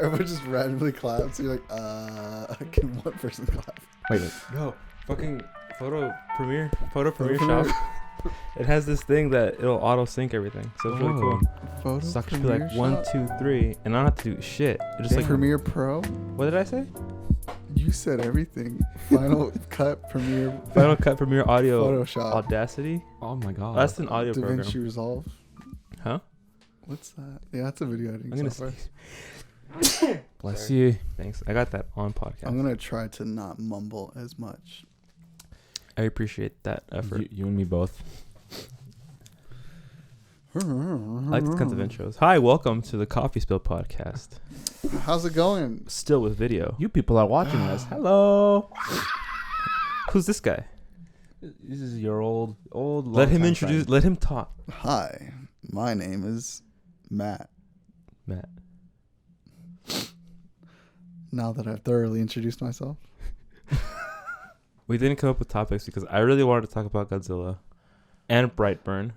Everyone just randomly claps. You're like, can one person clap? Wait. Yo, fucking Photo Premiere Premiere. Shop. It has this thing that it'll auto sync everything, so it's really cool. Photo So I can be Premiere like 1, Shop? 2, 3, and I don't have to do shit. It just like Premiere Pro? what did I say? You said everything. Final Cut Premiere. Final Cut Premiere Audio Photoshop. Audacity. Oh my god. That's an audio program. DaVinci Resolve. Huh? What's that? Yeah, that's a video editing I'm gonna software. Bless Sorry. you. Thanks. I got that on podcast. I'm gonna try to not mumble as much. I appreciate that effort. You and me both. I like these kinds of intros. Hi, welcome to the Coffee Spill podcast. How's it going? Still with video. You people are watching us. Hello. Who's this guy? This is your old. Let him introduce. Friend. Let him talk. Hi, my name is Matt. Matt. Now that I've thoroughly introduced myself. We didn't come up with topics because I really wanted to talk about Godzilla and Brightburn.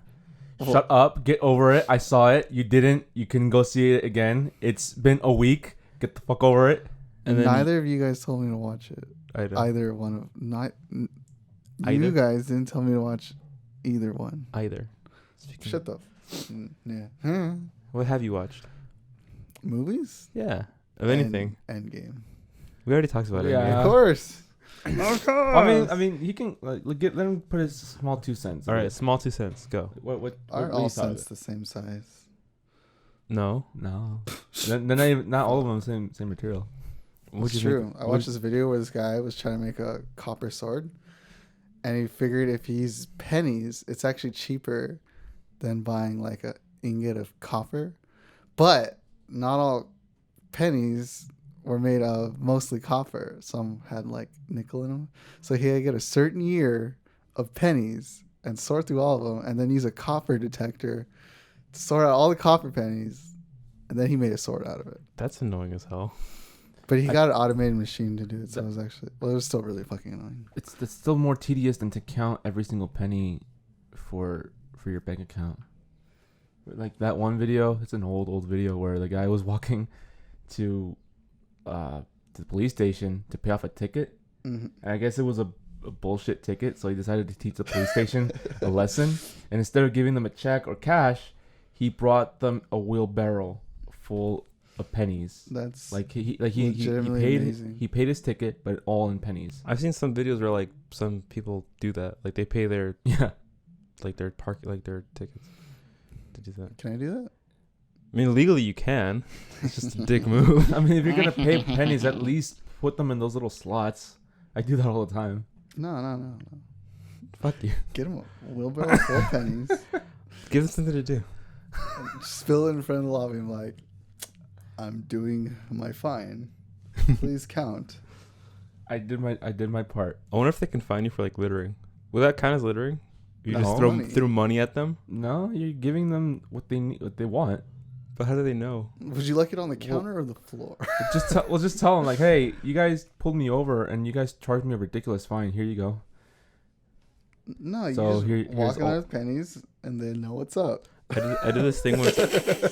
Shut up. Get over it. I saw it. You didn't. You can go see it again. It's been a week. Get the fuck over it. And then Neither of you guys told me to watch it. I don't. Either one of Either? You guys didn't tell me to watch either one. Either. Shut the. Yeah. What have you watched? Movies? Yeah. Of anything. Endgame. We already talked about it. Yeah. Of course. Of course. I mean, he can let him put his small 2 cents. All right, small 2 cents. Go. What Aren't you all thought of cents it? the same size? No. No. they're not all of them same material. What'd It's you true. think? I watched this video where this guy was trying to make a copper sword, and he figured if he uses pennies, it's actually cheaper than buying like a ingot of copper. But not all pennies were made of mostly copper. Some had like nickel in them. So he had to get a certain year of pennies and sort through all of them, and then use a copper detector to sort out all the copper pennies, and then he made a sword out of it. That's annoying as hell. But he got an automated machine to do it, so it was actually... Well, it was still really fucking annoying. It's still more tedious than to count every single penny for your bank account. Like that one video, it's an old video where the guy was walking to the police station to pay off a ticket. Mm-hmm. And I guess it was a bullshit ticket, so he decided to teach the police station a lesson. And instead of giving them a check or cash, he brought them a wheelbarrow full of pennies. That's Like he legitimately paid amazing. he paid his ticket, but all in pennies. I've seen some videos where like some people do that. Like they pay their Yeah. their their tickets to do that. Can I do that? I mean, legally you can. It's just a dick move. I mean, if you're gonna pay pennies, at least put them in those little slots. I do that all the time. No. Fuck you. Get him a wheelbarrow full of pennies. Give them something to do. Spill it in front of the lobby. I'm like, I'm doing my fine. Please count. I did my part. I wonder if they can fine you for like littering. Would that count as littering? You No. just throw money at them? No, you're giving them what they need, what they want. But how do they know? Would you like it on the counter or the floor? Just tell them like, hey, you guys pulled me over and you guys charged me a ridiculous fine. Here you go. No, So you just here's walk out with pennies and they know what's up. I did this thing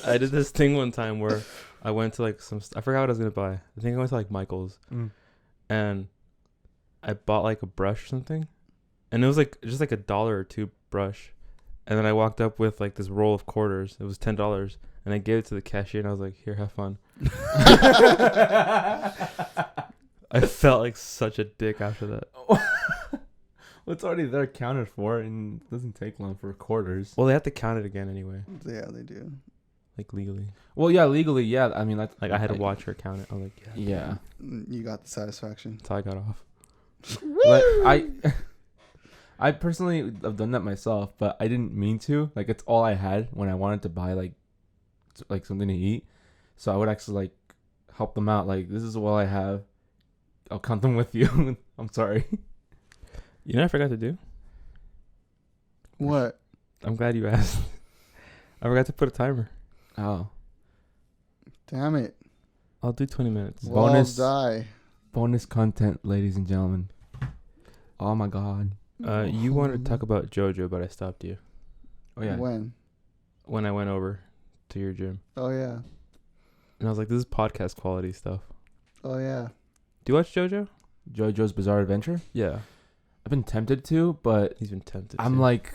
I did this thing one time where I went to like I forgot what I was gonna buy. I think I went to like Michael's, and I bought like a brush or something, and it was like just like $1 or $2 brush, and then I walked up with like this roll of quarters. It was $10, and I gave it to the cashier, and I was like, "Here, have fun." I felt like such a dick after that. Well, it's already there counted for, and it doesn't take long for quarters. Well, they have to count it again anyway, Yeah, they do. like legally. Well, yeah, legally, yeah. I mean, that's Like I had to watch her count it. I was like, Yeah. You got the satisfaction. That's how I got off. But I personally have done that myself, but I didn't mean to. Like, it's all I had when I wanted to buy like something to eat. So I would actually like help them out. Like, this is all I have. I'll count them with you. I'm sorry. You know what I forgot to do? What? I'm glad you asked. I forgot to put a timer. Oh, Damn it. I'll do 20 minutes. We'll all Bonus. die. bonus content, ladies and gentlemen. Oh my god. You wanted to talk about JoJo, but I stopped you Oh yeah. When? when I went over to your gym. Oh, yeah. And I was like, this is podcast quality stuff. Oh yeah. Do you watch JoJo? JoJo's Bizarre Adventure. Yeah. I've been tempted to, but He's been tempted. I'm to. like,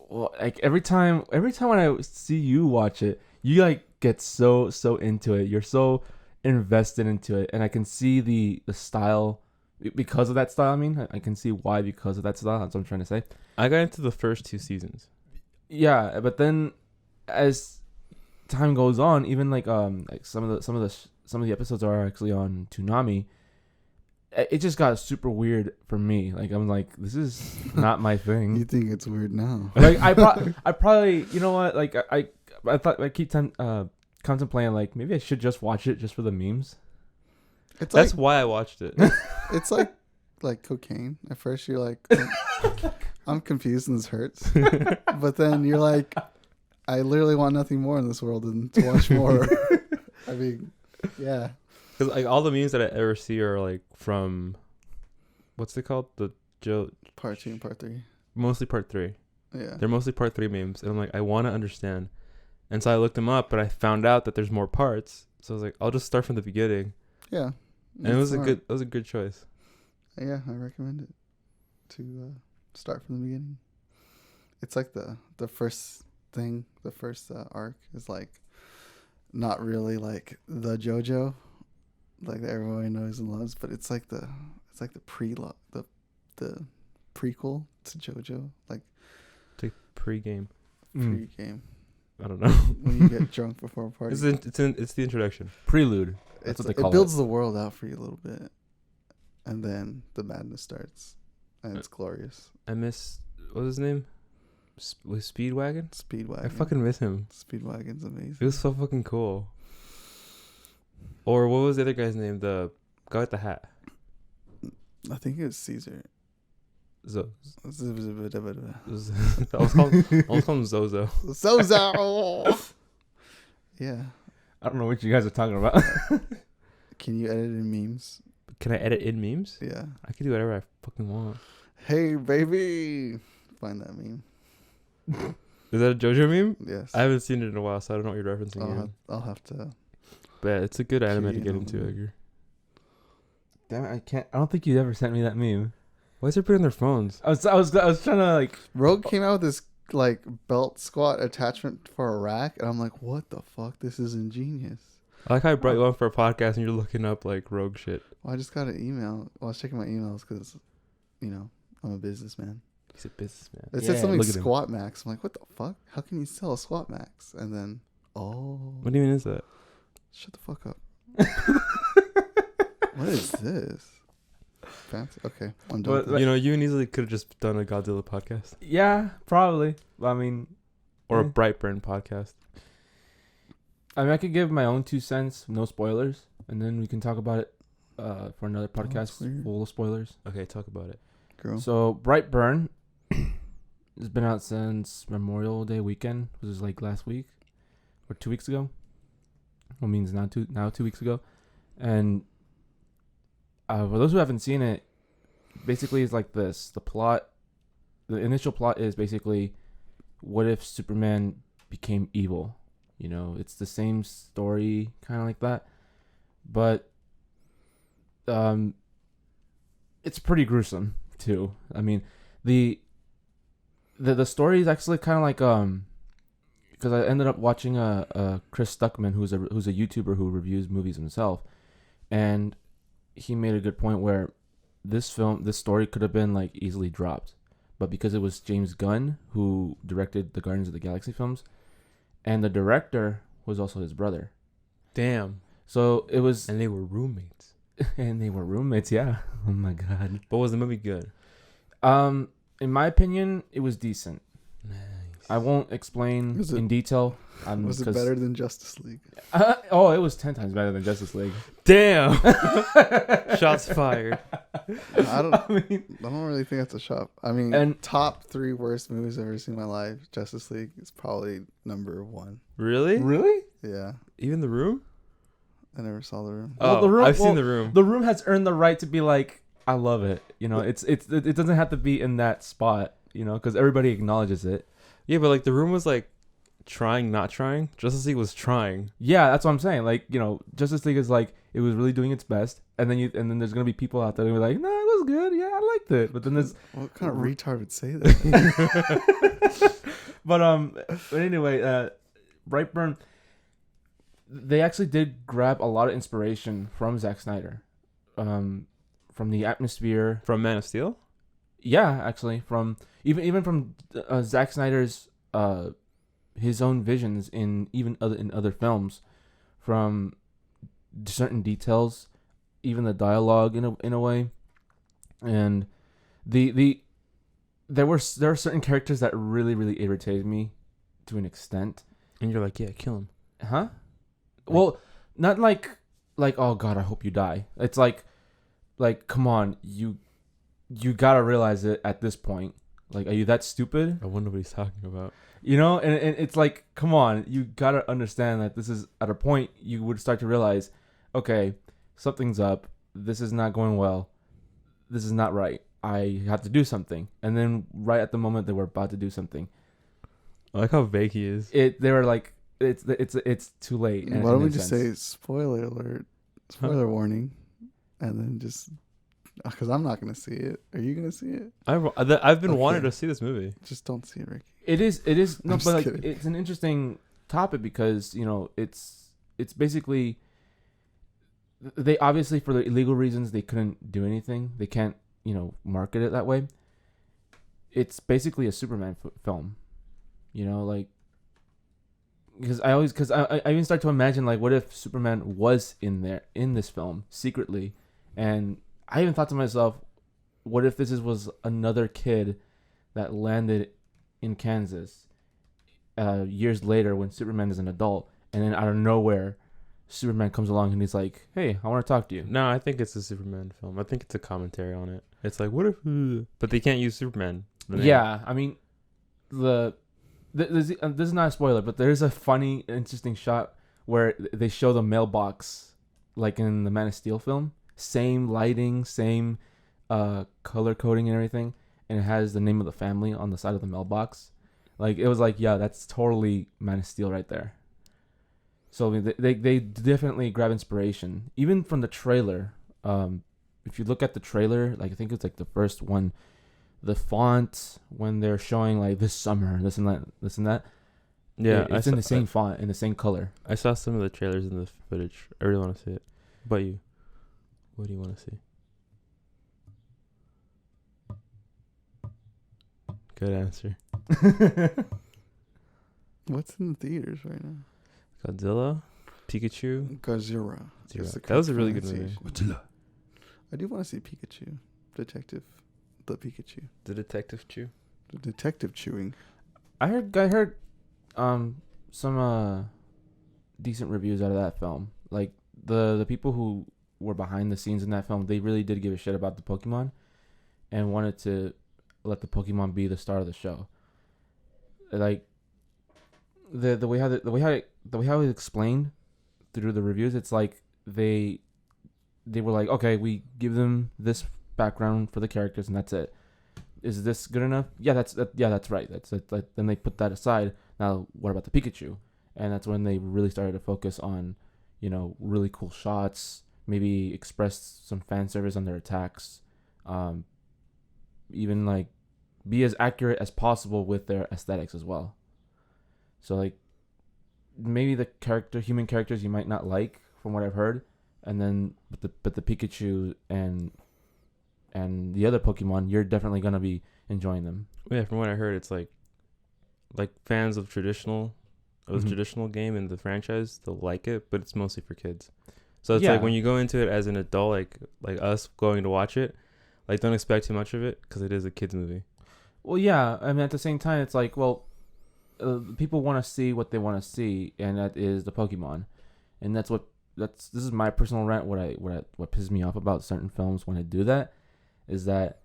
well, like every time when I see you watch it, you like get so into it. You're so invested into it, and I can see the style because of that style. I mean, I can see why because of that style. That's what I'm trying to say. I got into the first 2 seasons. Yeah, but then as time goes on, even like some of the episodes are actually on Toonami. It just got super weird for me. Like I'm like, this is not my You thing. think it's weird now? Like I probably, you know what? Like I thought I keep contemplating like maybe I should just watch it just for the memes. It's That's like why I watched it. it's like cocaine. At first you're like, I'm confused and this hurts, but then you're like, I literally want nothing more in this world than to watch more. I mean, yeah. Because like all the memes that I ever see are like from, what's it called? The Joe. Part 2 and part 3. Mostly part 3. Yeah. They're mostly part 3 memes, and I'm like, I want to understand, and so I looked them up, but I found out that there's more parts. So I was like, I'll just start from the beginning, Yeah. and it was a good choice. Yeah, I recommend it to start from the beginning. It's like the first thing, the first arc is like not really like the JoJo, like that everybody knows and loves, but it's like the prequel to JoJo, like It's like pre-game. pre-game I don't know. when you get drunk before a party. It's the introduction. Prelude. That's what they call it builds the world out for you a little bit, and then the madness starts, and it's glorious. I miss, what was his name? Was Speedwagon? Speedwagon. I fucking miss him. Speedwagon's amazing. It was so fucking cool. Or what was the other guy's name? The guy with the hat. I think it was Caesar. I was Zozo. calling him Zozo. Yeah. I don't know what you guys are talking about. Can you edit in memes? Can I edit in memes? Yeah. I can do whatever I fucking want. Hey, baby. Find that meme. Is that a JoJo meme? Yes. I haven't seen it in a while, so I don't know what you're referencing. I'll have to. But yeah, it's a good anime to Key get in into, on Edgar. Damn it, I can't. I don't think you ever sent me that meme. Why is everybody on their phones? I was trying to like. Rogue came out with this like belt squat attachment for a rack, and I'm like, what the fuck? This is ingenious. I like how I brought you on for a podcast and you're looking up like rogue shit. Well, I just got an email. Well, I was checking my emails because, I'm a businessman. He's a businessman. It said Yeah, something look at him. squat max. I'm like, what the fuck? How can you sell a squat max? And then, What do you mean is that? shut the fuck up. What is this? Fancy. Okay, I'm done. But- with You know, you and easily could have just done a Godzilla podcast Yeah, probably. I mean, or a Yeah. Brightburn podcast. I could give my own 2 cents, no spoilers, and then we can talk about it for another that's podcast weird. full of spoilers. Okay, talk about it. Girl. So Brightburn has been out since Memorial Day weekend, which was like last week or 2 weeks ago. Well, means now 2 weeks ago, and for those who haven't seen it, basically it's like this. The initial plot is basically, what if Superman became evil? You know, it's the same story, kind of like that, but it's pretty gruesome too. I mean, the story is actually kind of like because I ended up watching a Chris Stuckman, who's a YouTuber who reviews movies himself, and he made a good point where this story could have been like easily dropped, but because it was James Gunn who directed the Guardians of the Galaxy films, and the director was also his brother, Damn. so it was, And they were roommates. and they were roommates. Yeah. Oh my god. But was the movie good? In my opinion, it was decent. Nice. I won't explain Was it- in detail. Was it 'cause- better than Justice League? Oh, it was 10 times better than Justice League. Damn. Shots fired. I don't. I mean, I don't really think that's a shot. I mean, And- top 3 worst movies I've ever seen in my life. Justice League is probably number 1. Really? really? Yeah, Even The Room? I never saw The Room. Well, Oh, The Room- I've well, seen The Room. The Room has earned the right to be like, I love it. You know, it doesn't have to be in that spot. You know, because everybody acknowledges it. Yeah, but like The Room was like trying, not trying. Justice League was trying. Yeah, that's what I'm saying. Like, you know, Justice League is like it was really doing its best, and then there's gonna be people out there who are like, no, it was good. Yeah, I liked it. But then there's What kind of retard would say that? but anyway, Brightburn. They actually did grab a lot of inspiration from Zack Snyder, from the atmosphere. From Man of Steel? Yeah, actually, from even from Zack Snyder's his own visions in other films, from certain details, even the dialogue in a way, and there are certain characters that really irritated me to an extent. And you're like, yeah, kill him. Huh? Well, not like oh god, I hope you die. It's like come on, you gotta realize it at this point. Like, are you that stupid? I wonder what he's talking about. You know, and it's like, come on, you gotta understand that this is at a point you would start to realize, okay, something's up. This is not going well. This is not right. I have to do something. And then right at the moment they were about to do something, I like how vague he is. they were like, it's too late. Why don't we just say spoiler alert, spoiler warning, and then just because I'm not gonna see it. Are you gonna see it? I've been wanting to see this movie. Just don't see it, Ricky. It is no, I'm but just like kidding. it's an interesting topic because, you know, it's basically, they obviously for the illegal reasons they couldn't do anything. They can't, you know, market it that way. It's basically a Superman film, you know, like because I even start to imagine, like, what if Superman was in this film secretly, and I even thought to myself, what if this was another kid that landed in Kansas years later when Superman is an adult, and then out of nowhere Superman comes along and he's like, hey, I want to talk to you. No, I think it's a Superman film. I think it's a commentary on it. It's like, what if... But they can't use Superman. Yeah, I mean, this is not a spoiler, but there's a funny, interesting shot where they show the mailbox, like in the Man of Steel film. Same lighting, same color coding and everything, and it has the name of the family on the side of the mailbox. Like, it was like, yeah, that's totally Man of Steel right there. So I mean, they definitely grab inspiration, even from the trailer. If you look at the trailer, like I think it's like the first one, the font when they're showing like this summer, this and that. Yeah, it's in the same font, in the same color. I saw some of the trailers in the footage. I really want to see it. But you, what do you want to see? Good answer. What's in the theaters right now? Godzilla, Pikachu, Godzilla. That was a really good movie. Godzilla. I do want to see Pikachu, the Pikachu, The Detective Chew. the detective chewing. I heard some decent reviews out of that film. Like the people who were behind the scenes in that film, they really did give a shit about the Pokemon and wanted to let the Pokemon be the star of the show. Like the way how it was explained through the reviews, it's like they were like, okay, we give them this background for the characters and that's it. Is this good enough? Yeah, that's right. That's it. Then they put that aside. Now, what about the Pikachu? And that's when they really started to focus on, you know, really cool shots. Maybe express some fan service on their attacks. Even like be as accurate as possible with their aesthetics as well. So like maybe the human characters you might not like from what I've heard, and then but the Pikachu and the other Pokemon, you're definitely gonna be enjoying them. Yeah, from what I heard, it's like fans of traditional game and the franchise, they'll like it, but it's mostly for kids. So it's like when you go into it as an adult, like us going to watch it, like don't expect too much of it because it is a kids movie. Well, yeah. I mean, at the same time, it's like, well, people want to see what they want to see, and that is the Pokemon, and this is my personal rant. What pisses me off about certain films when they do that is that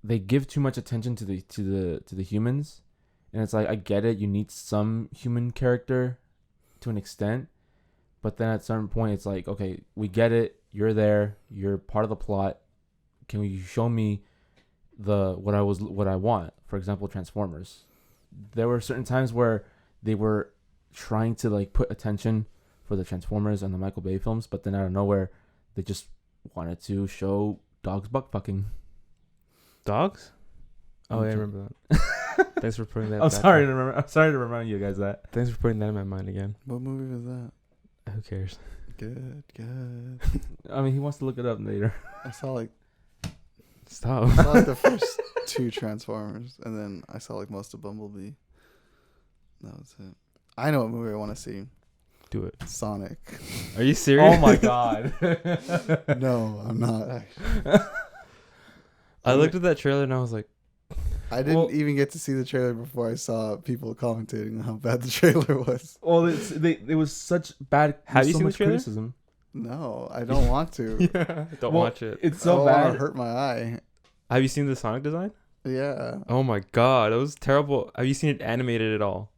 they give too much attention to the humans, and it's like, I get it, you need some human character to an extent, but then at a certain point it's like, okay, we get it, you're there, you're part of the plot. Can you show me what I want? For example, Transformers. there were certain times where they were trying to like put attention for the Transformers and the Michael Bay films, but then out of nowhere, they just wanted to show dogs butt fucking. Dogs? Oh, yeah, I remember that. Thanks for putting that. I'm sorry to remind you guys that. Thanks for putting that in my mind again. What movie was that? Who cares? Good. I mean, he wants to look it up later. I saw like Stop. the first 2 Transformers, and then I saw like most of Bumblebee. That was it. I know what movie I want to see. Do it. Sonic. Are you serious? Oh my god. No, I'm not. Actually. I looked at that trailer and I was like, I didn't even get to see the trailer before I saw people commentating on how bad the trailer was. Well, it was such bad. Have you so seen the much trailer? criticism? No, I don't want to. yeah, don't Well, watch it. It's I so don't want bad. to hurt my eye. Have you seen the Sonic design? Yeah. Oh my god, it was terrible. Have you seen it animated at all?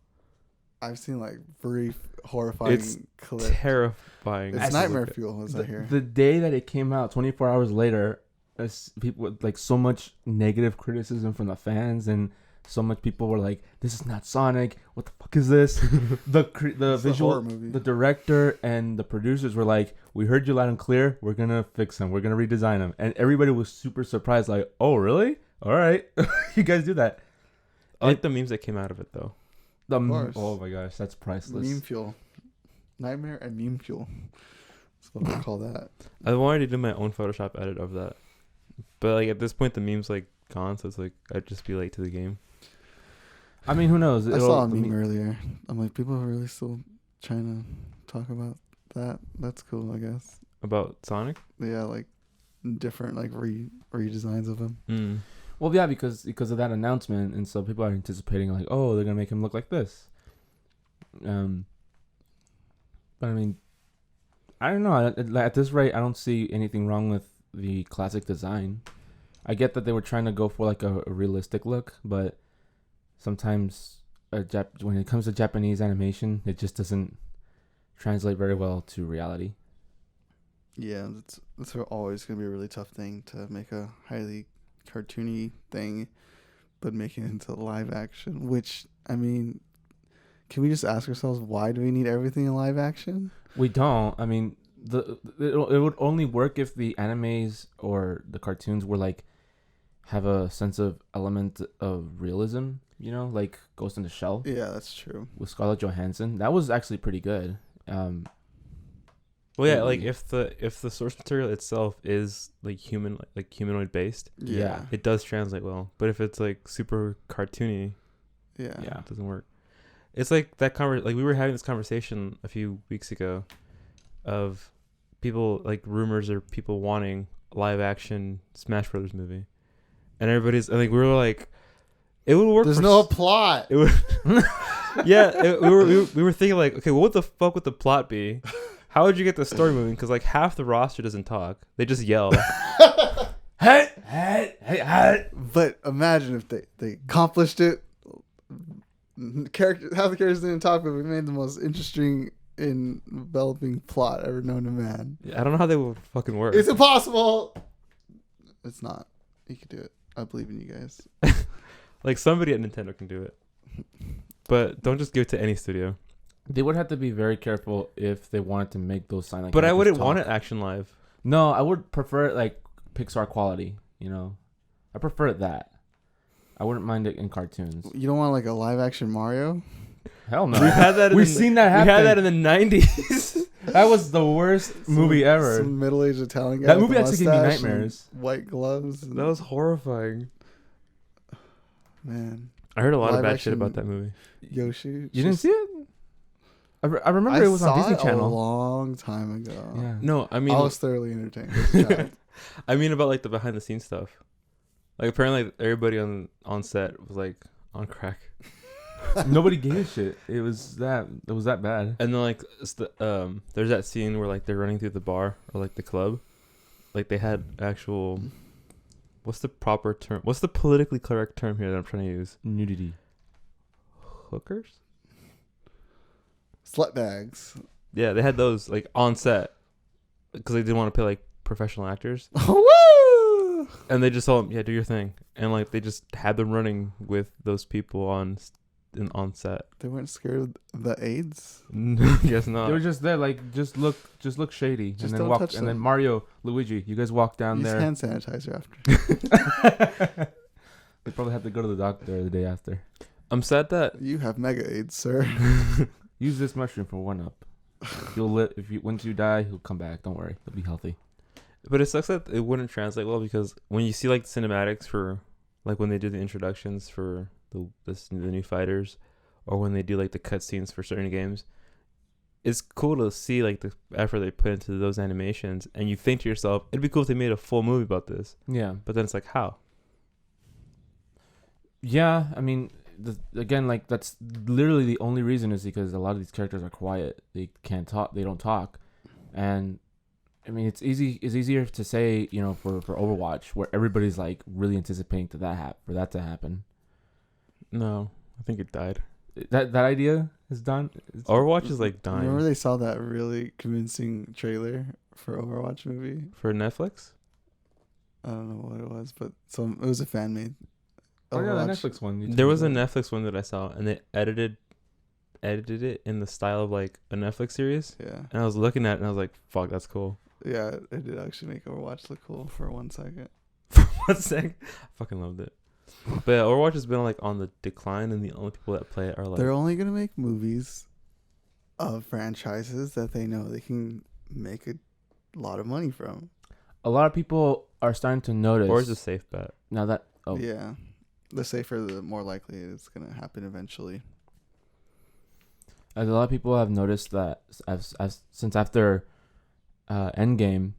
I've seen like brief, horrifying It's clips. Terrifying. It's nightmare fuel, as I hear. The day that it came out, 24 hours later, people with like so much negative criticism from the fans, and so much people were like, "This is not Sonic. What the fuck is this?" the It's a visual, horror movie. the director and the producers were like, "We heard you loud and clear. We're gonna fix them. We're gonna redesign them." And everybody was super surprised, like, "Oh, really? All right, you guys do that." I like the memes that came out of it though. course. Oh my gosh, that's priceless. Meme fuel. Nightmare and meme fuel. That's what we call that. I wanted to do my own Photoshop edit of that, but like at this point the meme's like gone, so it's like I'd just be late to the game. I mean, who knows? I saw a meme earlier. I'm like, people are really still trying to talk about that. That's cool, I guess. About Sonic? Yeah, like different like redesigns of him. Mm. Well, yeah, because of that announcement, and so people are anticipating like, oh, they're gonna make him look like this. But I mean, I don't know. At this rate, I don't see anything wrong with the classic design. I get that they were trying to go for like a realistic look, but sometimes when it comes to Japanese animation, it just doesn't translate very well to reality. Yeah, that's always gonna be a really tough thing to make a highly cartoony thing, but making it into live action. Which, I mean, can we just ask ourselves, why do we need everything in live action? We don't. I mean, it would only work if the animes or the cartoons were like have a sense of element of realism. You know, like Ghost in the Shell. Yeah, that's true. With Scarlett Johansson, that was actually pretty good. Well, yeah, like if the source material itself is like humanoid based, Yeah. it does translate well. But if it's like super cartoony, Yeah. it doesn't work. It's like that like we were having this conversation a few weeks ago of people like rumors or people wanting a live action Smash Brothers movie, and everybody's I think we were like, it would work. There's no plot. It would. Yeah, we were thinking like, okay, well, what the fuck would the plot be? How would you get the story moving? Because like half the roster doesn't talk; they just yell. Hey. But imagine if they accomplished it. Half the characters didn't talk, but we made the most interesting in developing plot ever known to man. I don't know how they would fucking work. It's impossible. It's not. You can do it. I believe in you guys. Like somebody at Nintendo can do it, but don't just give it to any studio. They would have to be very careful if they wanted to make those silent. But I wouldn't talk. want it action live. No, I would prefer it like Pixar quality. You know, I prefer it that. I wouldn't mind it in cartoons. You don't want like a live action Mario? Hell no. We've had that. We've seen that happen. We had that in the 90s. That was the worst movie ever. Some middle-aged Italian guy. That with movie a actually gave me mustache and nightmares. White gloves. That was horrifying. Man. I heard a lot of Live bad shit action about that movie. Yoshi. You didn't see it? I remember it was on Disney a Channel. long time ago. Yeah. No, I mean, I was thoroughly entertained as a child. I mean about like the behind the scenes stuff. Like apparently everybody on set was like on crack. Nobody gave a shit. It was that bad. And then like there's that scene where like they're running through the bar or like the club. Like they had actual what's the proper term? What's the politically correct term here that I'm trying to use? Nudity. Hookers? Slut bags. Yeah, they had those like on set because they didn't want to pay like professional actors. Woo! And they just told them, yeah, do your thing. And like they just had them running with those people on on set. They weren't scared of the AIDS. No, guess not. They were just there, like just look shady, Just and then don't walk, touch and then them. Mario, Luigi, you guys walk down Use there. hand sanitizer after. They probably have to go to the doctor the day after. I'm sad that You have mega AIDS, sir. Use this mushroom for 1-up. You'll live once you die, he'll come back. Don't worry, he'll be healthy. But it sucks that it wouldn't translate well, because when you see like cinematics for like when they do the introductions for the new fighters, or when they do like the cutscenes for certain games, it's cool to see like the effort they put into those animations, and you think to yourself, it'd be cool if they made a full movie about this. Yeah, But then it's like, how? yeah. I mean, again, like that's literally the only reason is because a lot of these characters are quiet. They can't talk. They don't talk, and I mean, it's easier to say, you know, for Overwatch, where everybody's like really anticipating for that to happen. No, I think it died. That idea is done. Overwatch is like dying. Remember they saw that really convincing trailer for Overwatch movie? For Netflix? I don't know what it was, but it was a fan made. Oh yeah, the Netflix one. There was a Netflix one that I saw, and they edited it in the style of like a Netflix series. Yeah, And I was looking at it and I was like, fuck, that's cool. yeah, it did actually make Overwatch look cool for 1 second. For 1 second. I fucking loved it. But yeah, Overwatch has been like on the decline, and the only people that play it are like, They're only gonna make movies of franchises that they know they can make a lot of money from. A lot of people are starting to notice. or is a safe bet. Now that Yeah, the safer, the more likely it's gonna happen eventually. a lot of people have noticed that since after Endgame,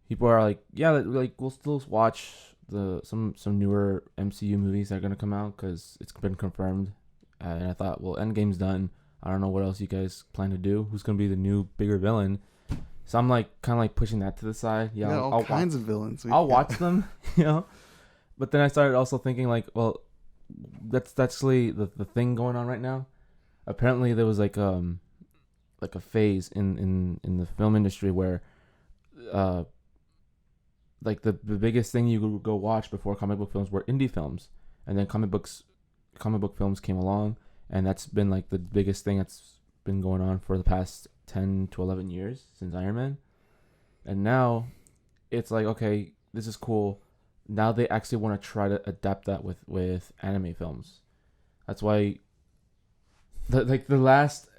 people are like, yeah, like we'll still watch some newer MCU movies that are gonna come out because it's been confirmed. And I thought, well, Endgame's done. I don't know what else you guys plan to do. Who's gonna be the new bigger villain? So I'm like kind of like pushing that to the side. Yeah, We got all I'll kinds of villains. I'll watch them, you know. But then I started also thinking like, well, that's actually the thing going on right now. Apparently there was like a phase in the film industry where like the biggest thing you could go watch before comic book films were indie films, and then comic book films came along, and that's been like the biggest thing that's been going on for the past 10 to 11 years since Iron Man. And now it's like, okay, this is cool. Now they actually want to try to adapt that with anime films. That's why the last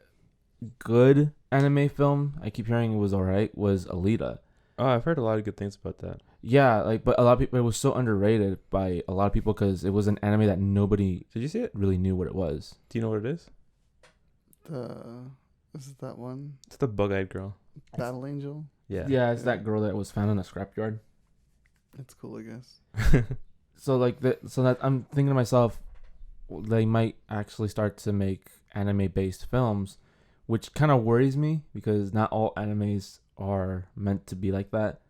good anime film I keep hearing was alright was Alita. Oh, I've heard a lot of good things about that. Yeah, like, but a lot of people, it was so underrated by a lot of people because it was an anime that nobody Did you see it? really knew what it was. Do you know what it is? Is it that one? It's the bug-eyed girl. Battle Angel? Yeah. Yeah, it's that girl that was found in a scrapyard. It's cool, I guess. So like so that I'm thinking to myself, they might actually start to make anime-based films, which kind of worries me because not all animes are meant to be like that.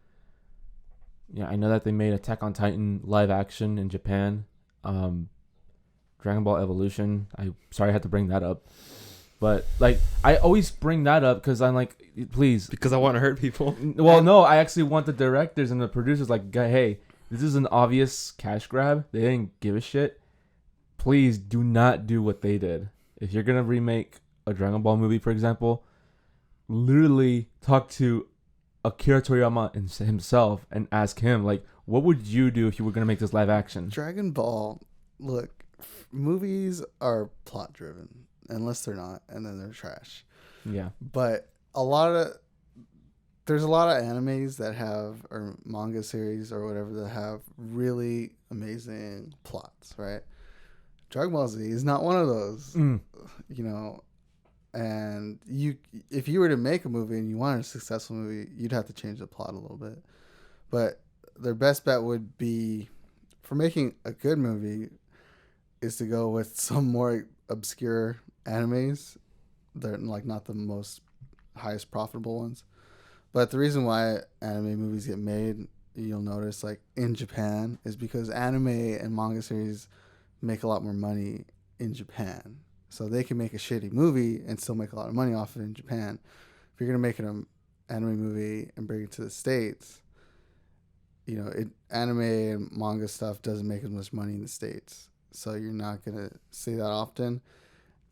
Yeah, I know that they made Attack on Titan live action in Japan. Dragon Ball Evolution. Sorry I had to bring that up. But like I always bring that up because I'm like, please. Because I want to hurt people. Well, no, I actually want the directors and the producers like, hey, this is an obvious cash grab. They didn't give a shit. Please do not do what they did. If you're gonna remake a Dragon Ball movie, for example, literally talk to Akira Toriyama himself and ask him, like, what would you do if you were gonna make this live action? Dragon Ball, look, movies are plot driven, unless they're not, and then they're trash. Yeah. But there's a lot of animes that have, or manga series or whatever, that have really amazing plots, right? Dragon Ball Z is not one of those, you know. And if you were to make a movie and you wanted a successful movie, you'd have to change the plot a little bit. But their best bet would be, for making a good movie, is to go with some more obscure animes. They're like not the most highest profitable ones. But the reason why anime movies get made, you'll notice, like in Japan, is because anime and manga series make a lot more money in Japan. So they can make a shitty movie and still make a lot of money off it in Japan. If you're going to make an anime movie and bring it to the States, you know, anime and manga stuff doesn't make as much money in the States. so you're not gonna see that often.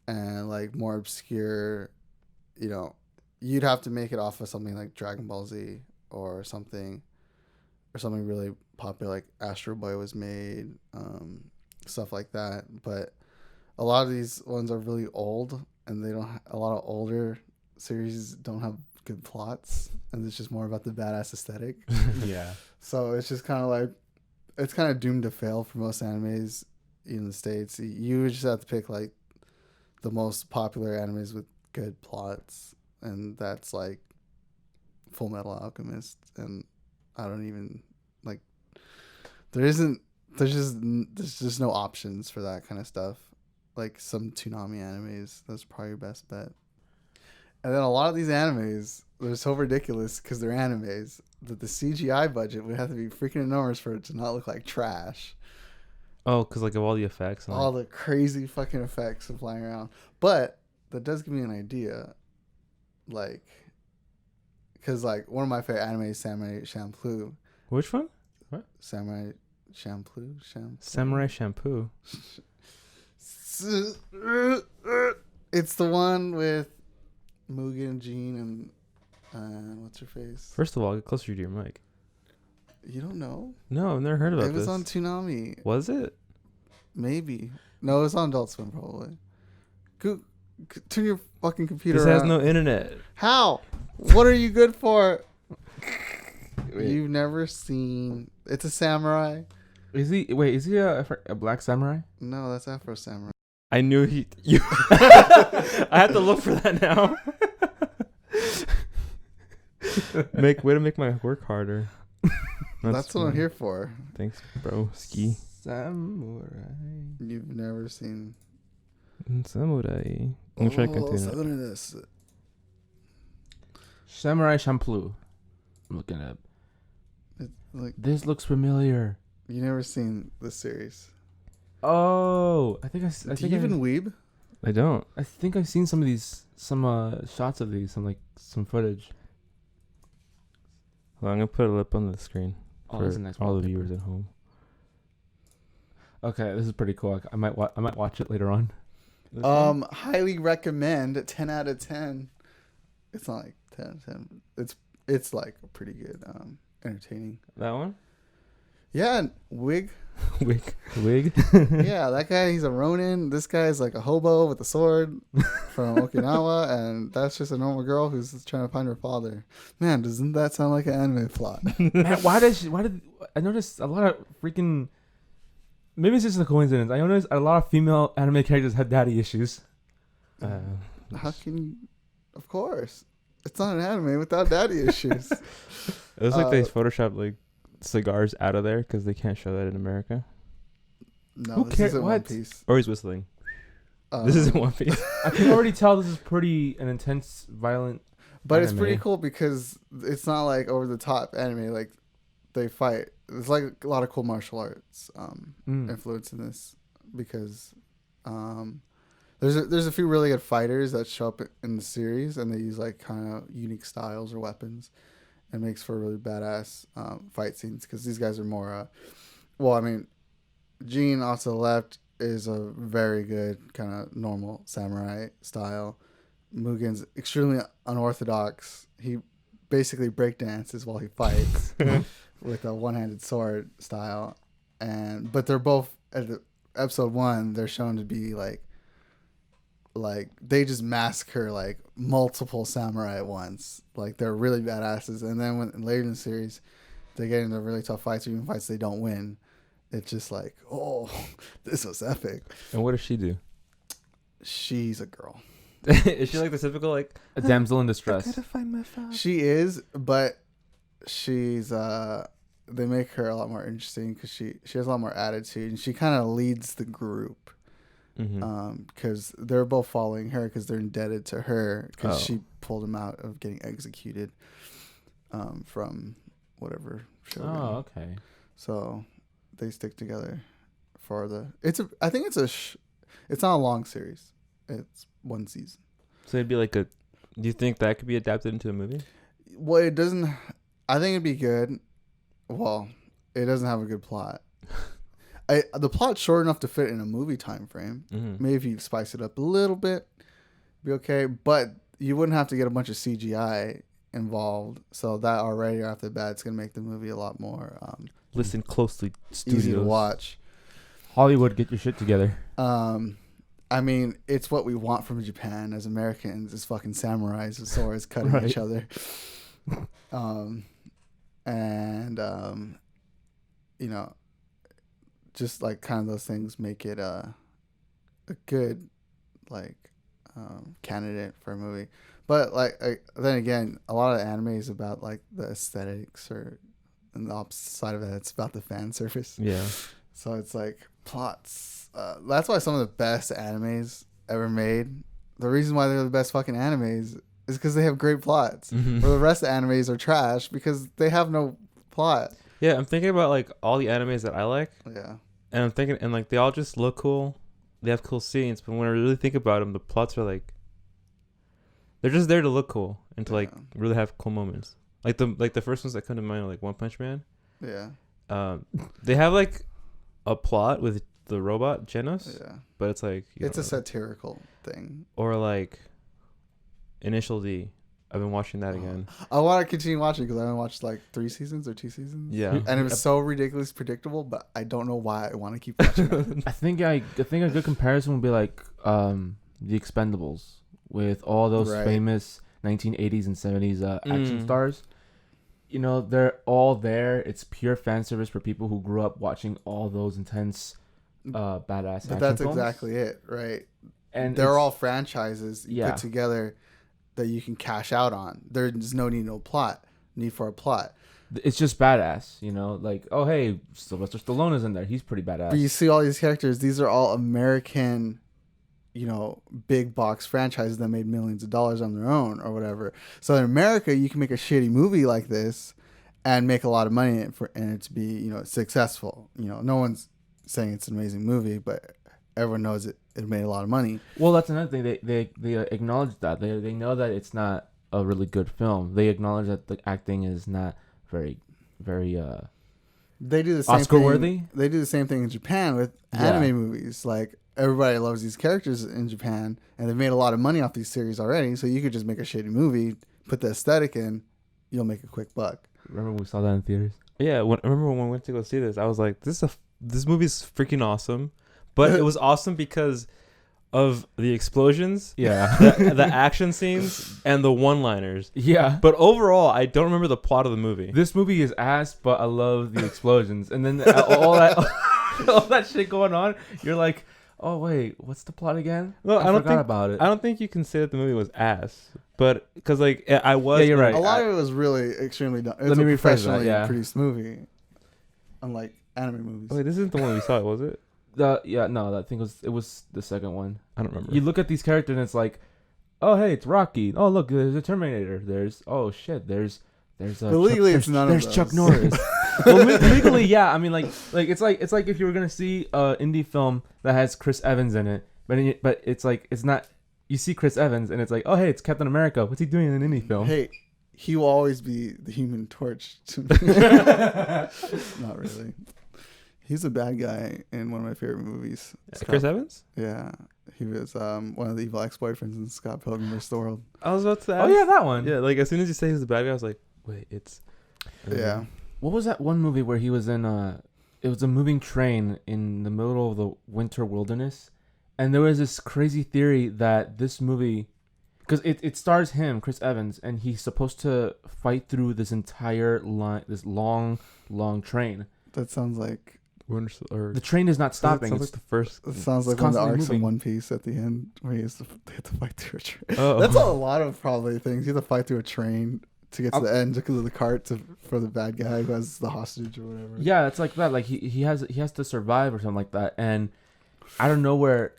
And like more obscure, you know, you'd have to make it off of something like Dragon Ball Z or something really popular, like Astro Boy was made, stuff like that. But a lot of these ones are really old, and they don't. A lot of older series don't have good plots, and it's just more about the badass aesthetic. Yeah. So it's just kind of like, it's kind of doomed to fail for most animes in the States. You just have to pick like the most popular animes with good plots, and that's like Full Metal Alchemist. And I don't even like, there's just no options for that kind of stuff. Like some Toonami animes, that's probably your best bet. And then a lot of these animes, they're so ridiculous because they're animes that the CGI budget would have to be freaking enormous for it to not look like trash. Oh, because like of all the effects. And All the crazy fucking effects of flying around. But that does give me an idea. Like, because like one of my favorite anime is Samurai Champloo. Which one? Samurai Champloo? Samurai Shampoo. It's the one with Mugen, Jean, and what's her face? First of all, get closer to your mic. You don't know? No, I've never heard about It was this. on Toonami. Was it? Maybe. No, it was on Adult Swim probably. Turn your fucking computer This around. has no internet. How? What are you good for? Wait. You've never seen... It's a samurai. Is he a black samurai? No, that's Afro Samurai. I knew you. I had to look for that now. Way to make my work harder. That's what I'm here for. Thanks, bro. Ski. Samurai. You've never seen... Samurai. I'm trying to continue. Southern this. Samurai Champloo. I'm looking up. It's like, This looks familiar. you never seen this series. Oh, I think Do you even weeb? I don't. I think I've seen some shots of these, some footage. Well, I'm gonna put a lip on the screen Oh, for that's a nice all the wallpaper. viewers at home. Okay, this is pretty cool. I might watch it later on. Highly recommend. 10 out of 10. It's not like 10 out of 10. It's like pretty good, entertaining. That one? Yeah, and Wig. Wig. Yeah, that guy, he's a Ronin. This guy's like a hobo with a sword from Okinawa, and that's just a normal girl who's trying to find her father. Man, doesn't that sound like an anime plot? Man, why did I noticed a lot of freaking? Maybe it's just a coincidence. I noticed a lot of female anime characters had daddy issues. How can you? Of course. It's not an anime without daddy issues. It looks like they photoshopped like cigars out of there because they can't show that in America. No, Who this cares? isn't One What? Piece. Or he's whistling. This isn't Um, One Piece. I can already tell this is pretty an intense, violent. But it's anime. pretty cool because it's not like over the top anime. Like they fight. There's like a lot of cool martial arts influence in this because there's a few really good fighters that show up in the series, and they use like kind of unique styles or weapons. It makes for really badass fight scenes because these guys are more. Jean off to the left is a very good kind of normal samurai style. Mugen's extremely unorthodox. He basically breakdances while he fights with a one-handed sword style. But they're both at episode 1. They're shown to be like they just massacre like multiple samurai at once. Like they're really badasses. And then later in the series, they get into really tough fights, or even fights they don't win. It's just like, oh, this was epic. And what does she do? She's a girl. Is she like the typical like A damsel in distress. find my father? She is, but she's they make her a lot more interesting because she has a lot more attitude, and she kind of leads the group because they're both following her because they're indebted to her because she pulled them out of getting executed from whatever show. Oh, okay. So they stick together for I think it's not a long series. It's one season. So it'd be like do you think that could be adapted into a movie? Well, it doesn't. I think it'd be good. Well, it doesn't have a good plot. The plot's short enough to fit in a movie time frame. Mm-hmm. Maybe if you spice it up a little bit, be okay. But you wouldn't have to get a bunch of CGI involved. So that already off the bat, it's gonna make the movie a lot more Listen closely, studios. easy to watch. Hollywood, get your shit together. I mean, it's what we want from Japan as Americans is fucking samurais with swords cutting Right. each other. You know, just like kind of those things make it a good like candidate for a movie. But like then again, a lot of anime is about like the aesthetics, or and the opposite side of it, it's about the fan service. Yeah. So it's like plots. That's why some of the best animes ever made, the reason why they're the best fucking animes is because they have great plots. Mm-hmm. Where the rest of the animes are trash because they have no plot. Yeah, I'm thinking about like all the animes that I like, Yeah. and I'm thinking, and like they all just look cool. They have cool scenes, but when I really think about them, the plots are like they're just there to look cool and to like really have cool moments. Like the first ones that come to mind are like One Punch Man. Yeah. They have like a plot with the robot Genos, Yeah. but it's like It's a satirical thing. or like Initial D. I've been watching that again. I want to continue watching because I haven't watched like 3 seasons or 2 seasons. Yeah. And it was so ridiculous predictable, but I don't know why I want to keep watching it. I think a good comparison would be like The Expendables with all those Right. famous 1980s and 70s action Mm. stars. You know, they're all there. It's pure fan service for people who grew up watching all those intense, badass But action that's films. exactly it, right? And They're it's- all franchises you Yeah. put together that you can cash out on. There's no need for a plot. It's just badass, you know. Like, oh hey, Sylvester Stallone is in there. He's pretty badass. But you see all these characters, these are all American, you know, big box franchises that made millions of dollars on their own or whatever. So in America, you can make a shitty movie like this and make a lot of money and it to be, you know, successful. You know, no one's saying it's an amazing movie, but everyone knows it made a lot of money. Well, that's another thing. They acknowledge that. They know that it's not a really good film. They acknowledge that the acting is not very They do the same Oscar-worthy? thing. They do the same thing in Japan with anime movies. Like everybody loves these characters in Japan, and they've made a lot of money off these series already. So you could just make a shitty movie, put the aesthetic in, you'll make a quick buck. Remember when we saw that in theaters? Yeah, I remember when we went to go see this, I was like, this movie's freaking awesome. But it was awesome because of the explosions, Yeah. the action scenes, and the one-liners. Yeah. But overall, I don't remember the plot of the movie. This movie is ass, but I love the explosions. And then all that shit going on, you're like, oh wait, what's the plot again? No, I don't forgot think about it. I don't think you can say that the movie was ass, but because like I was. Yeah, you're right. A lot of it was really extremely done. It's Let a me rephrase that, professionally yeah. produced movie, unlike anime movies. Wait, this isn't the one we saw, was it? I think it was the second one. I don't remember. You look at these characters and it's like, oh hey, it's Rocky. Oh look, there's a Terminator. There's there's But legally, it's none of there's those. Chuck Norris. Well, legally, yeah. I mean, like it's like if you were gonna see an indie film that has Chris Evans in it, but it's like it's not. You see Chris Evans and it's like, oh hey, it's Captain America. What's he doing in an indie film? Hey, he will always be the Human Torch to me. Not really. He's a bad guy in one of my favorite movies. Chris Evans? Yeah, he was one of the evil ex-boyfriends in Scott Pilgrim vs. the World. I was about to ask. Oh yeah, that one. Yeah, like as soon as you say he's the bad guy, I was like, wait, it's. Yeah. What was that one movie where he was in it was a moving train in the middle of the winter wilderness, and there was this crazy theory that this movie, because it stars him, Chris Evans, and he's supposed to fight through this entire line, this long train. That sounds like The train is not stopping. Sounds like the first. it sounds It's like one of the constantly arcs moving. in One Piece at the end where they have to fight through a train. Oh. That's a lot of probably things. You have to fight through a train to get to the end, to go to the cart for the bad guy who has the hostage or whatever. Yeah, it's like that. Like he has to survive or something like that. And I don't know where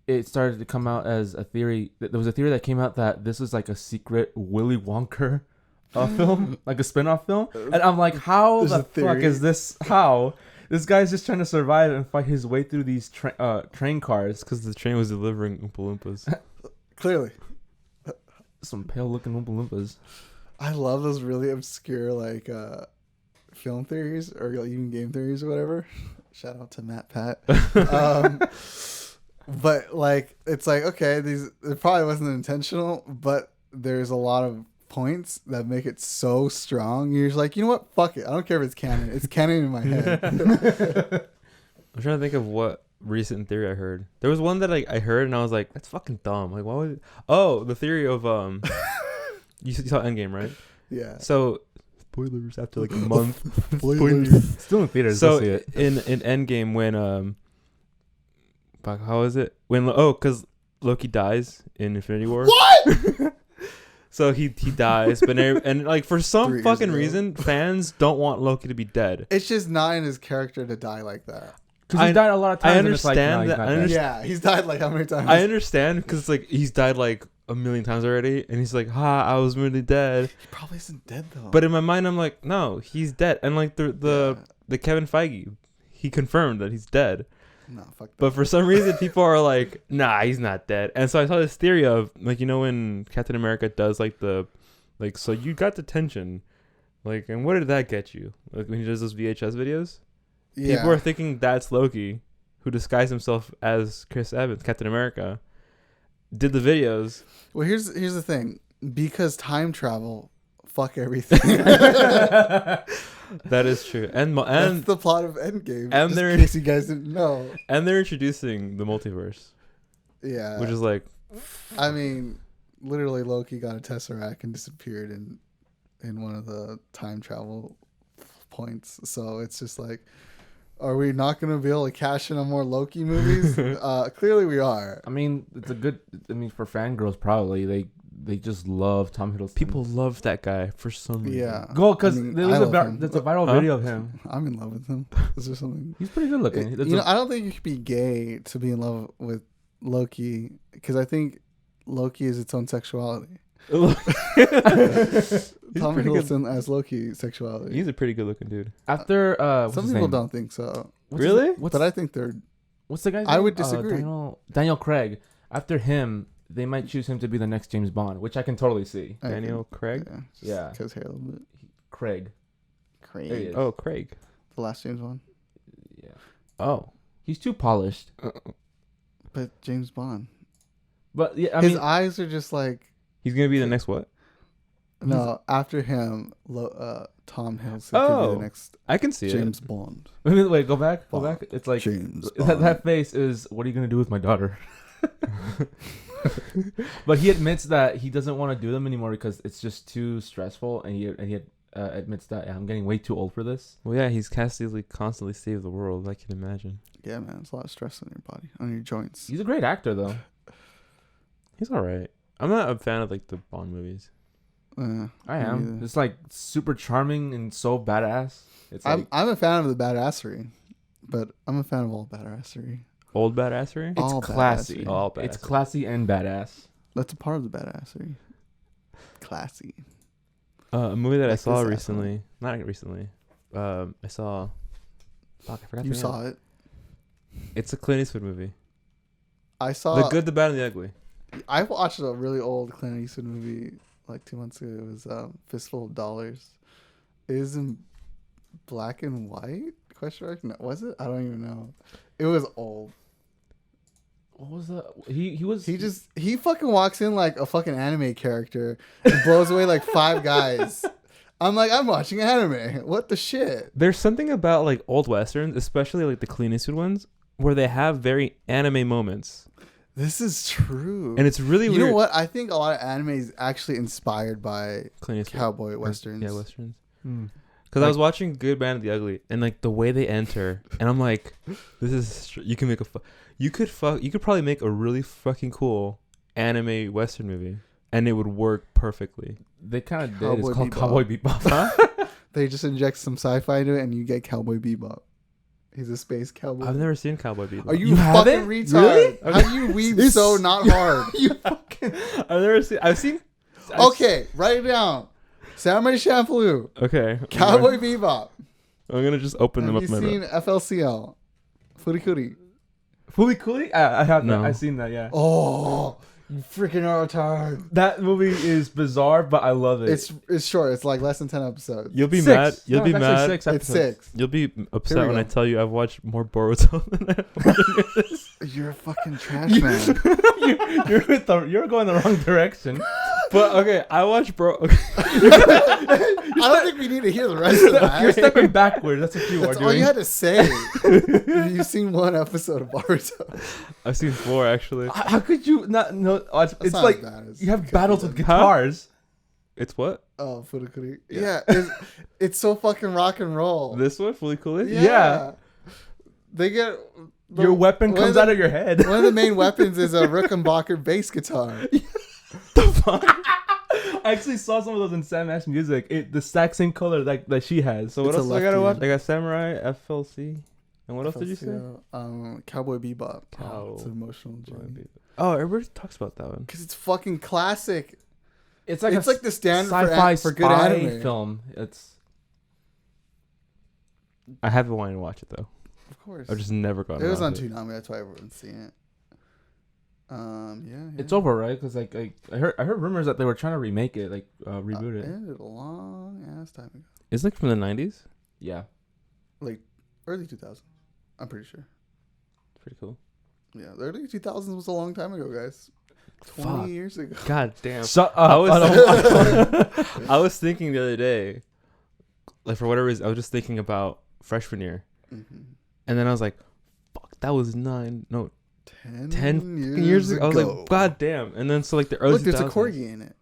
it started to come out as a theory. There was a theory that came out that this is like a secret Willy Wonka film, like a spin-off film. And I'm like, how There's the a fuck theory. is this? How? This guy's just trying to survive and fight his way through these train cars. Because the train was delivering Oompa Loompas. Clearly. Some pale-looking Oompa Loompas. I love those really obscure like film theories or like, even game theories or whatever. Shout out to Matt Pat. But like, it's like, okay, it probably wasn't intentional, but there's a lot of points that make it so strong. You're just like, you know what? Fuck it. I don't care if it's canon. It's canon in my head. I'm trying to think of what recent theory I heard. There was one that I heard and I was like, that's fucking dumb. Like, why would? Oh, the theory of you saw Endgame, right? Yeah. So spoilers after like a month. Spoilers. Still in theaters. So Go see it. in Endgame when fuck, how is it? When because Loki dies in Infinity War. What? So he dies, but and like for some 3 years fucking ago. reason, fans don't want Loki to be dead. It's just not in his character to die like that. Because he's died a lot of times. I and it's like, understand no, he's that. not I dead. understand. Yeah, he's died like how many times? I understand because it's like he's died like a million times already, and he's like, "Ha, I was really dead." He probably isn't dead though. But in my mind, I'm like, "No, he's dead." And like the Kevin Feige, he confirmed that he's dead. No, fuck that. But for some reason, people are like, "Nah, he's not dead." And so I saw this theory of like, you know, when Captain America does like so you got the tension, like, and what did that get you? Like when he does those VHS videos, people are thinking that's Loki, who disguised himself as Chris Evans, Captain America, did the videos. Well, here's the thing. Because time travel, fuck everything. That is true, and That's the plot of Endgame. and just they're- in case you guys didn't know. and they're introducing the multiverse, Yeah. which is like, I mean, literally Loki got a tesseract and disappeared in one of the time travel points. So it's just like, are we not going to be able to cash in on more Loki movies? Clearly we are. I mean, it's a good. I mean, for fangirls, probably they just love Tom Hiddleston. people love that guy for some reason. Yeah. go because I mean, there's I love him. a viral Huh? video of him. I'm in love with him. Is there something? He's pretty good looking. You know, I don't think you could be gay to be in love with Loki because I think Loki is its own sexuality. Tom pretty good. Hiddleston as Loki sexuality. He's a pretty good looking dude. After what's Some his people name? don't think so, Really? What's but I think they're. what's the guy's I name? would disagree. Daniel Craig. After him, they might choose him to be the next James Bond, which I can totally see. Daniel Craig? Yeah. Because hair a little bit. Craig. There he is. Oh, Craig. The last James Bond. Yeah. Oh. He's too polished. But James Bond. But yeah, I His mean, eyes are just like. He's going to be the next what? No, after him, Tom Hiddleston could be Oh. the next I can see James Bond. wait, go back. Bond. It's like James that face is. What are you gonna do with my daughter? But he admits that he doesn't want to do them anymore because it's just too stressful, and he admits that I'm getting way too old for this. Well, yeah, he's constantly saved the world. I can imagine. Yeah, man, it's a lot of stress on your body, on your joints. He's a great actor, though. He's all right. I'm not a fan of like the Bond movies. I am. It's like super charming and so badass. It's like, I'm a fan of the badassery, but I'm a fan of all badassery. Old badassery? it's all classy. badassery. All It's badass. classy and badass. That's a part of the badassery. Classy. A movie that I Like saw this recently. Not recently. I saw. Fuck, I forgot. You the name. saw it. It's a Clint Eastwood movie. I saw. The Good, the Bad, and the Ugly. I watched a really old Clint Eastwood movie like 2 months ago. It was Fistful of Dollars. It is in black and white? Question mark? No, was it? I don't even know. It was old. What was that? He He fucking walks in like a fucking anime character and blows away like 5 guys. I'm like, I'm watching anime. What the shit? There's something about like old westerns, especially like the Clint Eastwood ones, where they have very anime moments, This is true. and it's really you weird. know what? I think a lot of anime is actually inspired by Clint Eastwood. cowboy westerns. Yeah, westerns. Hmm. Because I was watching Good, Bad, and the Ugly, and like the way they enter, and I'm like, this is you can make you could probably make a really fucking cool anime western movie, and it would work perfectly. They kind of did. Cowboy It's called Bebop. Cowboy Bebop. They just inject some sci-fi into it, and you get Cowboy Bebop. He's a space cowboy. I've never seen Cowboy Bebop. Are you, You fucking haven't? retard? Really? How do you weeb so not hard? You fucking. I've never seen. Okay, write it down. Samurai Champloo, Okay. Cowboy Bebop. I'm gonna just open them Have up. you My seen FLCL? Footy Cootie. Fully Cooley? I have No. that. I've seen that. Yeah. Oh, You freaking retard. That movie is bizarre, but I love it. It's short. It's like less than 10 episodes. You'll be Six. mad. You'll No, be it's actually mad. 6 It's episodes. 6. You'll be Here upset we when I go. tell you I've watched more Boruto than I have. You're a fucking trash man. You're going the wrong direction. But okay, I watched Okay. I don't think we need to hear the rest of that. You're stepping backwards. That's what you That's are all doing. you had to say. You've seen one episode of Boruto. I've seen 4 actually. How could you not know? It's That's not like as bad as you have Kakuzen. battles with guitars. It's what? Oh, Furikuri. Yeah, it's so fucking rock and roll. This one, Fully Coolidge? Yeah. They get Your weapon one comes of the- out of your head. One of the main weapons is a Rickenbacker bass guitar. I actually saw some of those in Sam Ash music. The exact same color that she has. So what It's a else do I gotta lefty. watch? I got Samurai, FLC. And what else did you say? Cowboy Bebop. Cow- It's an emotional journey. Oh, everybody talks about that one. Because it's fucking classic. It's like It's like the standard sci-fi for good spy anime. film. It's I haven't wanted to watch it though. Of course. I've just never gone. It was on around it. Toonami. That's why everyone's seeing it. Yeah. it's over, right? Because like I heard rumors that they were trying to remake it, like reboot It it. ended a long ass time ago. It's like from the 90s. Yeah. Like early 2000s. I'm pretty sure. It's pretty cool. Yeah, the early 2000s was a long time ago, guys. 20 Fuck. years ago. God damn. So I was was. I was thinking the other day, like for whatever reason, I was just thinking about freshman year, and then I was like, "Fuck, that was 10 years ago." I was like, "God damn!" And then so like the early Look, there's a 2000s corgi in it.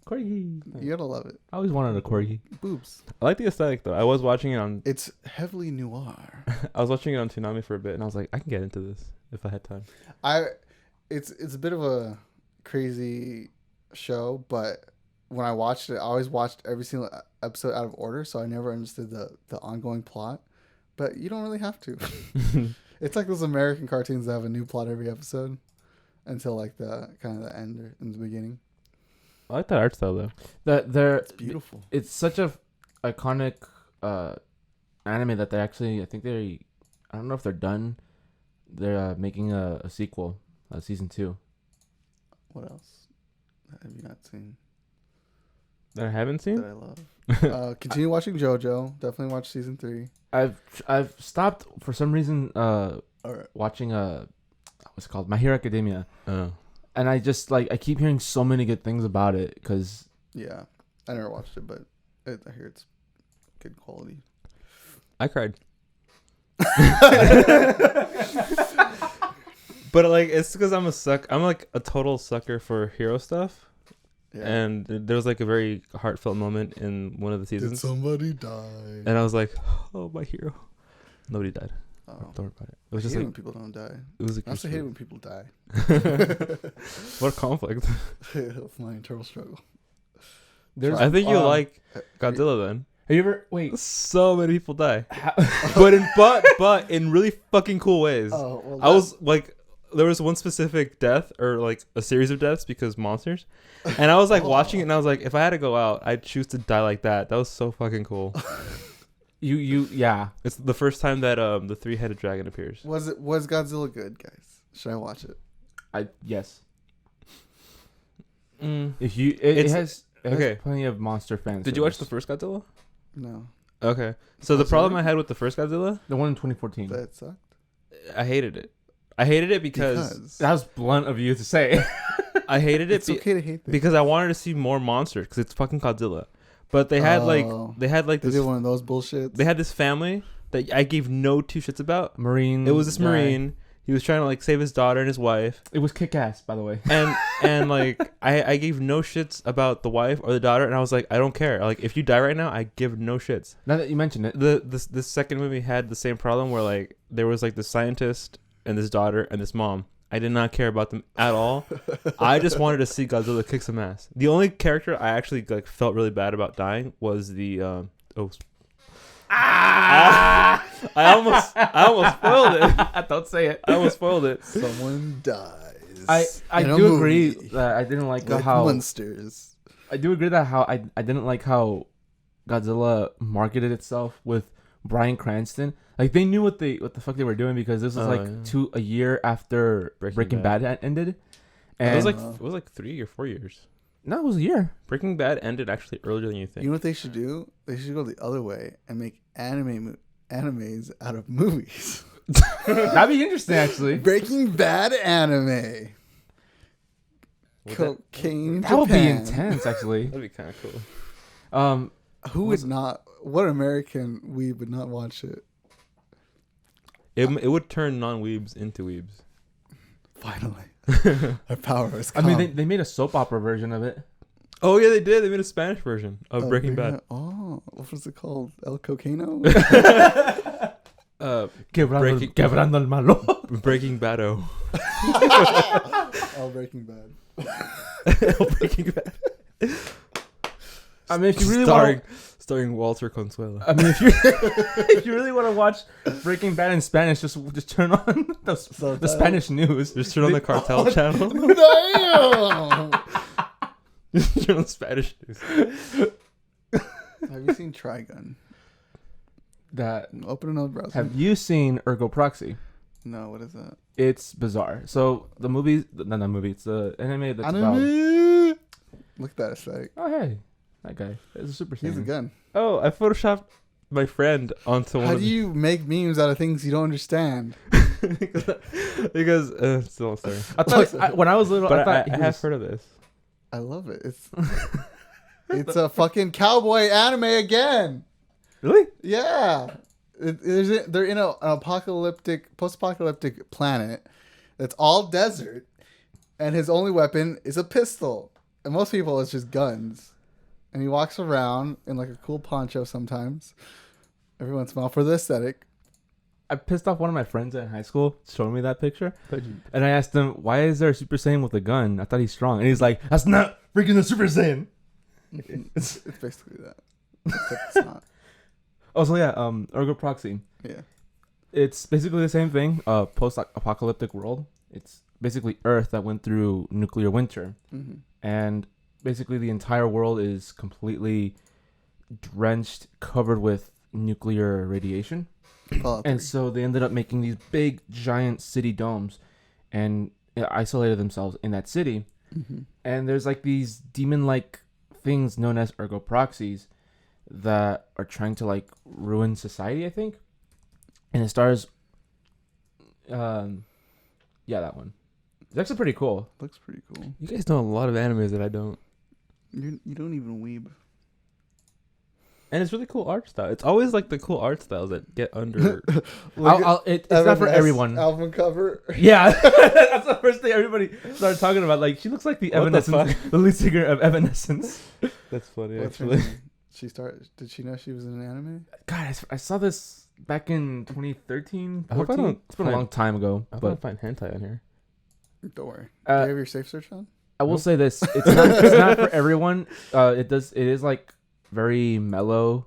Corgi. You gotta love it. I always wanted a corgi. Boobs. I like the aesthetic though. I was watching it on. It's heavily noir. I was watching it on Toonami for a bit, and I was like, I can get into this if I had time. It's a bit of a crazy show, but when I watched it, I always watched every single episode out of order, so I never understood the ongoing plot. But you don't really have to. It's like those American cartoons that have a new plot every episode until like the kind of the end or in the beginning. I like that art style though. It's beautiful. It's such a iconic anime that they actually, I think I don't know if they're done. They're making a sequel, season 2. What else have you not seen That I haven't seen. that I love? Continue watching JoJo. Definitely watch season 3. I've stopped for some reason Alright. watching what's it called, My Hero Academia, Oh. and I just like I keep hearing so many good things about it because Yeah, I never watched it, but I hear it's good quality. I cried. But like it's because I'm like a total sucker for hero stuff. Yeah. And there was like a very heartfelt moment in one of the Did seasons. somebody die? And I was like, oh, my hero. Nobody died. Oh. Don't worry about it. It I was hate just when like, people don't die. it was a I also hate Christmas- when people die. What a conflict. Of my internal struggle. there's. I think you like uh, Godzilla then. Have you ever wait? So many people die. How, But in really fucking cool ways. Oh, well, I was like, there was one specific death or like a series of deaths because monsters. And I was like watching it and I was like, if I had to go out, I'd choose to die like that. That was so fucking cool. yeah. It's the first time that the 3-headed dragon appears. Was Godzilla good, guys? Should I watch it? Yes. Mm. If you it It's- has okay. plenty of monster fans. Did you watch the first Godzilla? No, Okay. So the problem I had with the first Godzilla, the one in 2014? that sucked. I hated it. I hated it because That was blunt of you to say. I hated it it's okay to hate things. because I wanted to see more monsters because it's fucking Godzilla. But they had They this did one of those bullshits. they had this family that I gave no two shits about. Marine. It was this guy. Marine. He was trying to like save his daughter and his wife. It was kick ass, by the way. And like I gave no shits about the wife or the daughter, and I was like, I don't care. Like if you die right now, I give no shits. Now that you mention it, This second movie had the same problem where like there was like this scientist and this daughter and this mom. I did not care about them at all. I just wanted to see Godzilla kick some ass. The only character I actually like felt really bad about dying was the I almost spoiled it. don't say it. I almost spoiled it. Someone dies. I in a do agree movie that I didn't like with how monsters. I do agree that how I didn't like how Godzilla marketed itself with Bryan Cranston. Like they knew what the fuck they were doing because this was Yeah. a year after Breaking Bad ended, It was And like 3 or 4 years. no, it was a year. Breaking Bad ended actually earlier than you think. You know what they should do? They should go the other way and make animes out of movies. That'd be interesting, actually. Breaking Bad anime. Would Cocaine. That would be Japan. intense, actually. That'd be kind of cool. Who would not? What American weeb would not watch it? It would turn non-weebs into weebs. Finally, our power has I come. mean, they made a soap opera version of it. Oh yeah, they did. They made a Spanish version of Breaking Bad. Oh, what was it called? El Cocaino. Quebrando el malo. Breaking Bado. Oh, Breaking Bad. Breaking Bad. I mean, if you really starring Walter Consuelo. I mean, if you really want to watch Breaking Bad in Spanish, just turn on the Spanish news. Just turn on the cartel channel. Damn. Just turn on Spanish news. Have you seen Trigun? Open another browser. Have you seen Ergo Proxy? No, what is that? It's bizarre. So the movie, not that movie. It's the anime that's about. Anime. Look at that aesthetic. Oh hey, that guy is a Super Saiyan. He's a gun. Oh, I photoshopped my friend onto one. How do you make memes out of things you don't understand? because still sorry. I thought when I was little, But I I have heard of this. I love it. It's a fucking cowboy anime again. Really? Yeah. They're in an post-apocalyptic planet that's all desert, and his only weapon is a pistol. And most people, it's just guns. And he walks around in like a cool poncho sometimes, every once in a while, for the aesthetic. I pissed off one of my friends in high school showing me that picture, and I asked him, "Why is there a Super Saiyan with a gun? I thought he's strong." And he's like, "That's not freaking the Super Saiyan." It's basically that. Except it's not. Oh, so yeah, Ergo Proxy. Yeah. It's basically the same thing. Post-apocalyptic world. It's basically Earth that went through nuclear winter, Mm-hmm. and basically the entire world is completely drenched, covered with nuclear radiation. And so they ended up making these big, giant city domes, and isolated themselves in that city. Mm-hmm. And there's like these demon-like things known as Ergo Proxies that are trying to like ruin society, I think. And it stars, yeah, that one. It's actually pretty cool. Looks pretty cool. You guys know a lot of animes that I don't. You don't even weeb. And it's really cool art style. It's always like the cool art styles that get under. It's not for everyone. Album cover. Yeah, that's the first thing everybody started talking about. Like, she looks like the What the Evanescence, the lead singer of Evanescence. That's funny, What's her actually. name? Did she know she was in an anime? God, I saw this back in 2013, I hope I 14. don't It's been a find- long time ago. I But find hentai on here. Don't worry. Do you have your safe search on? I will Nope. say this: it's not for everyone. It is like very mellow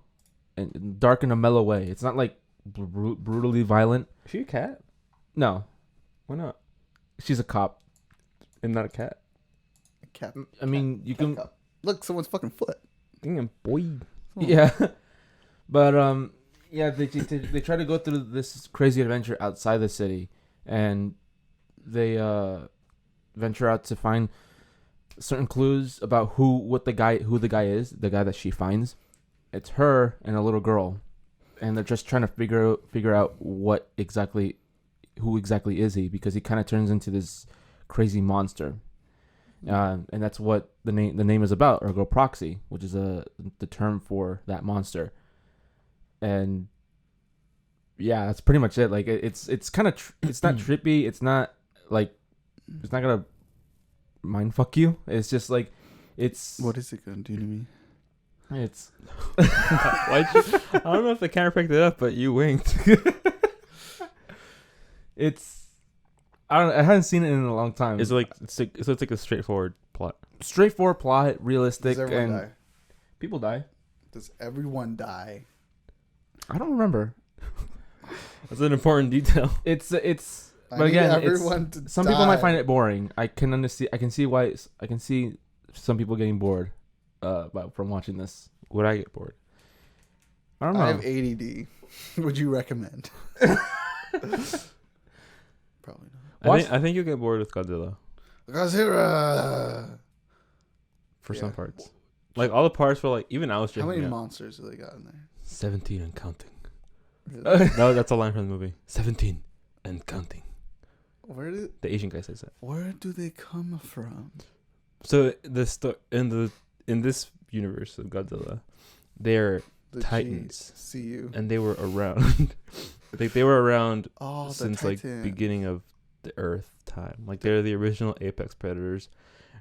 and dark in a mellow way. It's not like brutally violent. Is she a cat? No, Why not? she's a cop. And not a cat. Cat. I mean, you can, Look, someone's fucking foot. Damn, boy. yeah, but yeah, they try to go through this crazy adventure outside the city, and they venture out to find certain clues about who the guy is, the guy that she finds. It's her and a little girl, and they're just trying to figure out who exactly is he, because he kind of turns into this crazy monster, and that's what the name is about, Ergo Proxy, which is the term for that monster. And yeah, that's pretty much it. Like it's kind of it's not trippy. It's not like it's not gonna mind fuck you. It's just like it's What is it gonna do to me? it's Why'd you? I don't know if the camera picked it up, but you winked. it's I haven't seen it in a long time. It's like it's like a straightforward plot. Straightforward plot, realistic, Does everyone and die? people die. Does everyone die? I don't remember. That's an important detail. It's I but need again, everyone to some people might die. find it boring. I can see some people getting bored from watching this. Would I get bored? I don't know. I have ADD. Would you recommend? Probably not. Watch- I think you'll get bored with Godzilla. Godzilla. For Yeah. some parts. Like all the parts were like even I was How checking many out. monsters do they got in there? 17 and counting. Really? No, that's a line from the movie. 17 and counting. Where The Asian guy says that. do they come from? So in this universe of Godzilla, they're The Titans. See you. and they were around. Like they were around Oh, since the like Titan. beginning of the Earth time. Like they're the original apex predators.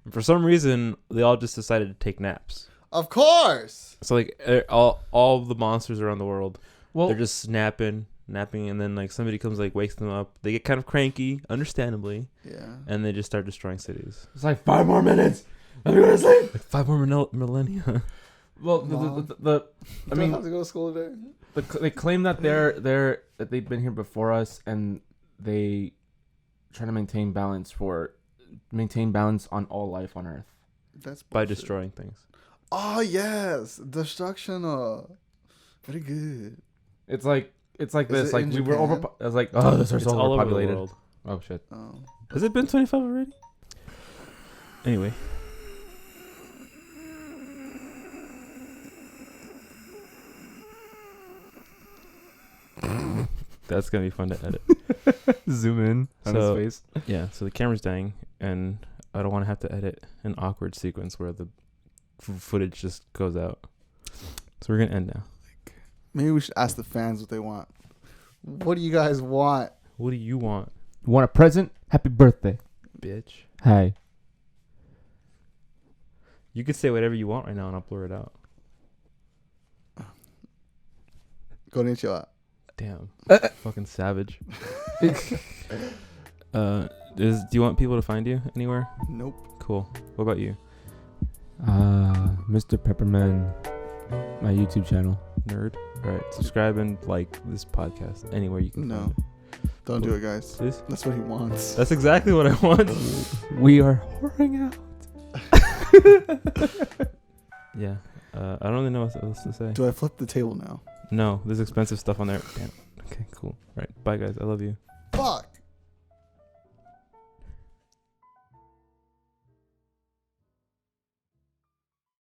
And for some reason, they all just decided to take naps. Of course. So like all the monsters around the world, Well, they're just napping, and then like somebody comes like wakes them up. They get kind of cranky, understandably, Yeah. and they just start destroying cities. it's like 5 more minutes. I'm gonna sleep. Like 5 more millennia. Well, Mom. I Do mean, have to go to school today. they claim that that they've been here before us, and they try to maintain balance on all life on Earth. That's By bullshit. destroying things. Oh yes, destruction. Very good. It's like Is this. it Like in we were Japan? It's like, oh, this is It's so all over the overpopulated. world. Oh shit. Oh. Has it been 25 already? Anyway. That's gonna be fun to edit. Zoom in on So- his face. Yeah, so the camera's dying, and I don't want to have to edit an awkward sequence where the footage just goes out. So we're gonna end now. Maybe we should ask the fans what they want. What do you guys want? What do you want, You want a present? Happy birthday. bitch? Hi. You could say whatever you want right now, and I'll blur it out. Konnichiwa. Damn, fucking savage. Do you want people to find you anywhere? Nope. Cool. What about you, Mr. Pepperman, my YouTube channel. nerd? All right, subscribe and like this podcast anywhere you can. No. find Don't do it, guys. it. Please. That's what he wants. That's exactly what I want. We are whoring out. Yeah. I don't really know what else to say. Do I flip the table now? No, there's expensive stuff on there. Damn. Okay, cool. All right. Bye, guys. I love you. Fuck.